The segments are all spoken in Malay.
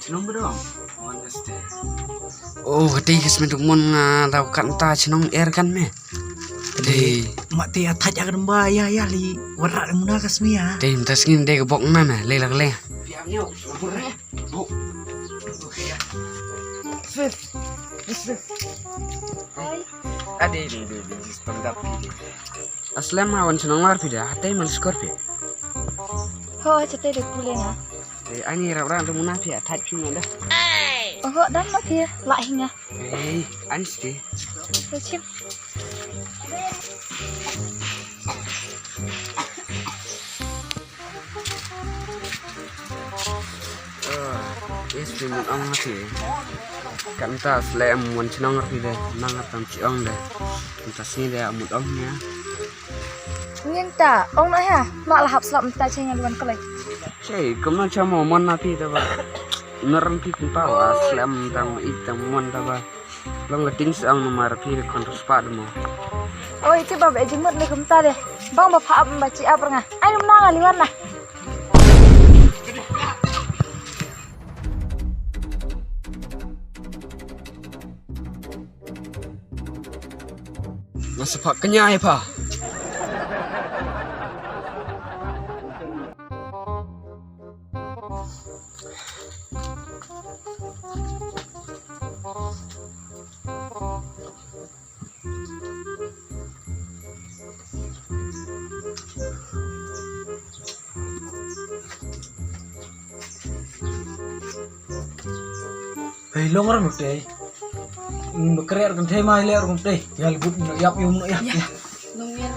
Cinong bedong. Honest. Oh, gede kes mon nga daw kanta cinong air kan me. Gede. Mak te ataj akan mbaya ya li warak muna kasmia. Gede tas ngin de gebok na me le le. Piangnya sempurna. Oh. Ade pendap. Aslam awan cinong war pida hatai mal skorpi. Ho chate được puleng à? Ani ra munafi ataj pina dah. Ho dan nó kia lại hình à? Ani sti. Tôi chim. Yes, mun ang mati. Kanta slam mun cinong war pida nang atam ciong deh. Kanta sini deh amut ongnya. Nguyên ta, ông nói hả? Nọ là học sậm ta chơi nhà luôn cái này. Cai, kamu cuma mon napi taba. Naran pi pun tahu aslam tam itam mon taba. Long leting sang nomor pi kontrol mo. Ôi, chứ bà vẽ chứng mượn đây chúng ta đây. Bang bà phạm bà chị áp nga. Anh không năng là liwan này. Nasepak kenyai pa. Hei longar nutte. Bekerja kan teh mai leer kan teh. Ya lebut yap yum ya. Nungguin.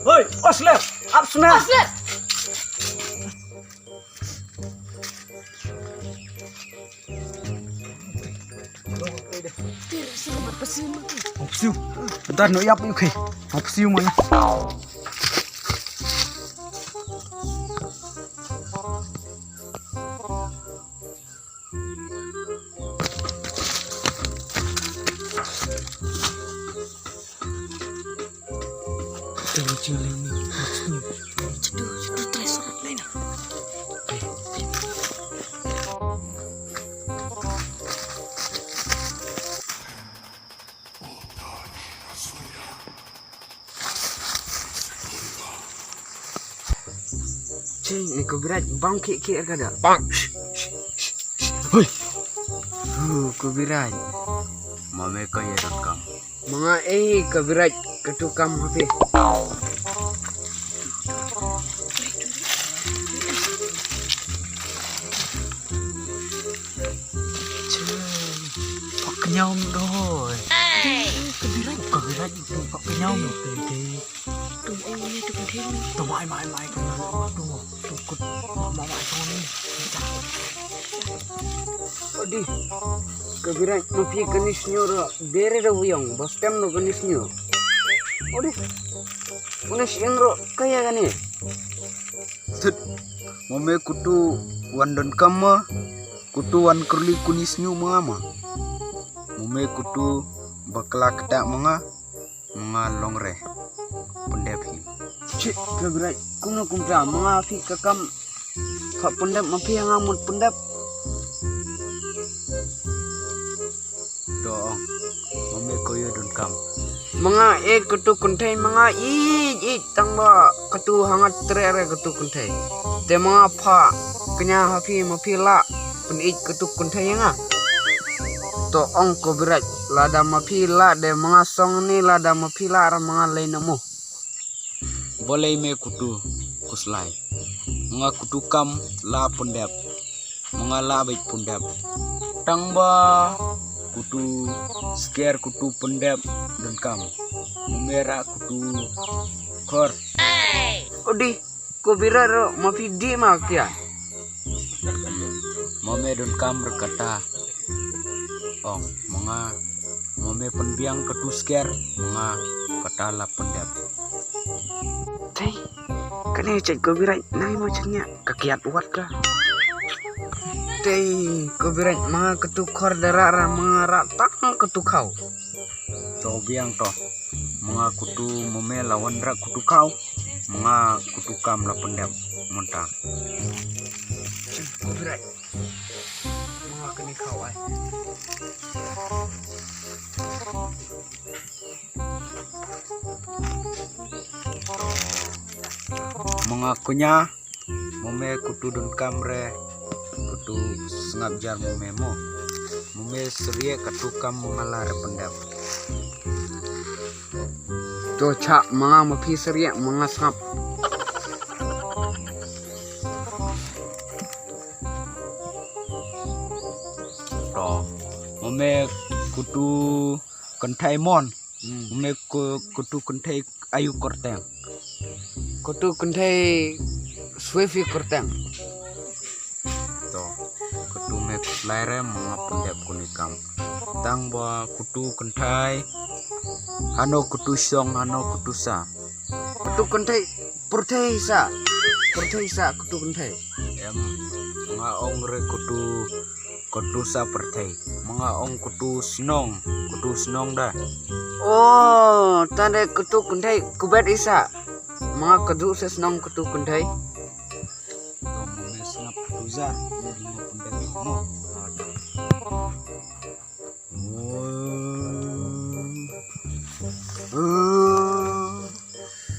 Hoi, Osler, absner. Osler. Hopsiu. Bentar no yap yuk. Hopsiu mana? Ceduh tres lain. Cai, ni kau berat bang kek ada. Bang. Hoi. Kau berat. Mame kaya rekam. Mga kau berat ketukam hape. Pak kenyam doy. Kebiran itu pak kenyam teh. Tụi em nghe tụi mình thêm. Tuh mai tuh kut mama itu ni. Odi. Kau berat mapi kenis nyoro bere dah uyang. Bos tem no kenis nyo. Odi. Unes enro kaya gani. Set. Mame kutu wandon kama. Kutu wan kurli kunis nyu mama. Mame kutu bakla kedak mga longre. Pendepi. Cik, kau berat. Kuno kumta mga api kakam. Kak pendap mapi yang amut pendap. Doong. Mame koyo don kam. Mga ketu kuntai mga tangba ketu hangat tere ketu kuntai. Te mga pa kenya hapi mapi la pen ketu kuntai nga. To ong ko berat lada mapi la de mga song ni lada mapi la ara mga lain mo. Boleh me kutu kuslai. Mga kutu kam la pendap. Mga la baik pendap. Tangba kutu scare kutu pendap dan kam. Merah kutu kor. Odi ko berat ro mapi di makia. Mame don kam berkata. Oh, mga mame penbiang ketu scare. Mga kata la pendap. Tay, kani cek ko berat nai macamnya kakiat buat ka. Tay, ko berat mga ketu kor darara mga ratang ketu kau. To biang to. Mga kutu mame lawan rak kutu kau. mga kutukam la pendam montang. Copyright. Mga kini kau ay. Mga kunya mome kutu don kamre kutu sengap jar mome mo serie katukam mengalar pendam. To cak mga mapi seriak mga sangap. To mome kutu kentai mon mome kutu kentai ayu korteng. Kutu kuntai swifi kurtang. To kutu me laire mga pendam kunikam tang ba kutu kentai hano kutu song hano kutu sa. Kutu kuntai purtai sa. Purtai sa kutu kuntai. Em mga ong re kutu sa pertai mga ong kutu senong dah. Oh, tanda kutu kuntai kubet isa. Mga kudu senong kutu kuntai. To mome snap kutu za mga pendam mo.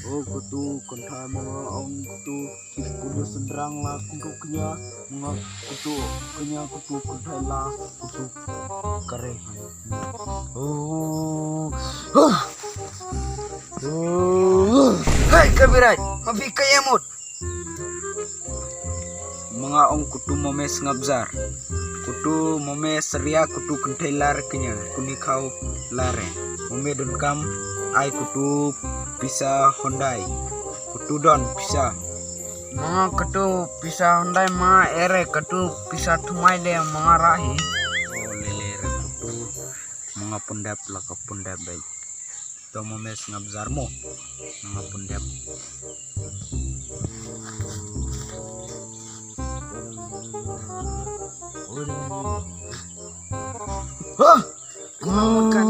Oh kutu kentai mga ong kutu sendrang lah kutu kenya mga kutu kentai lah kutu kare. Hai kabirai, mapi kayamut. Mga ong kutu mome ngabzar kutu mome seria kutu kentai lar kenya kunikau lare mome don kam ai kutu pisa hondai kutu don pisa Mga kutu pisa hondai mga ere kutu pisa tumai le mga rahi. oh lelere kutu mga pendap laka pendap baik to mome ngabzar mo mga pendap. Makan.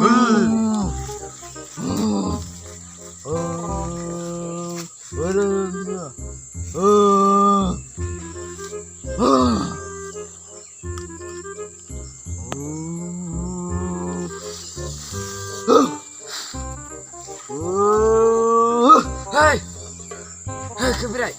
Hai, hai kabirai.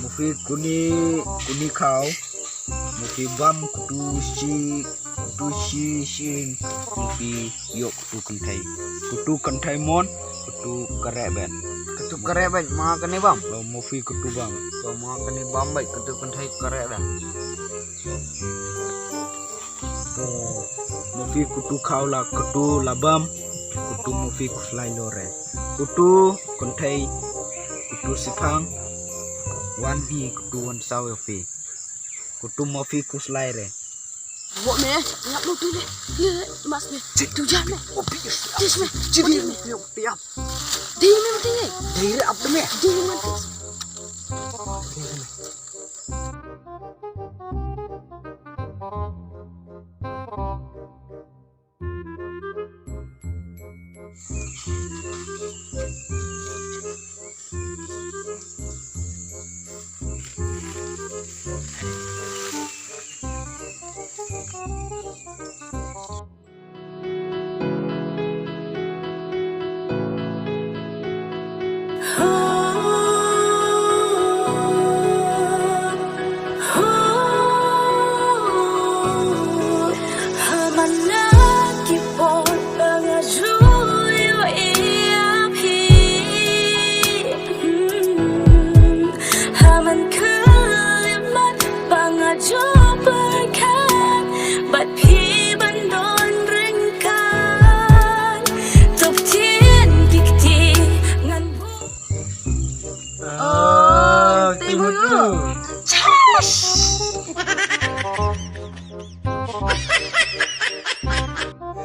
Mufi kuni kau mufi bam kutu shi mufi yok kutu kentai mon kutu kareben Kutu kare baik mga kani bam. mufi kutu bam. So mga kani bam baik kutu kuntai kare dah. To mufi kutu kau la kutu labam kutu mufi kuslai lore kutu kentai kutu sipang wan hi kutu wan saw yofi kutu mufi kuslai re. Buat me, ngap lu tu le. Le, mas me. Tu jam me. Oh pius. Tis me. Jadi piap. Di me penting le. Diri apa me? Di me mantis.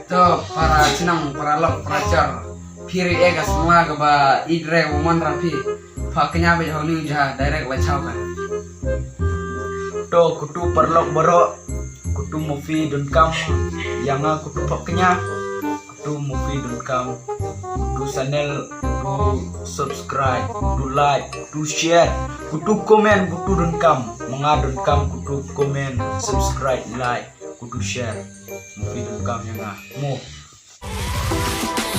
To para sinang paralok pracar phiri ega semua ke ba idre woman rapi paknya be honi jah direct bacau kan to kutu perlok boro kutu movie dan kam yang kutu paknya kutu movie dan kam kutu channel kutu subscribe kutu like kutu share kutu komen kutu dan kam mengadun kam kutu komen subscribe like kutu share movie dan kam yang mo.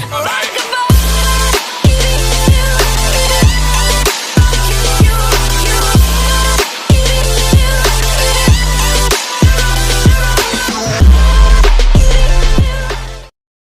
Alright.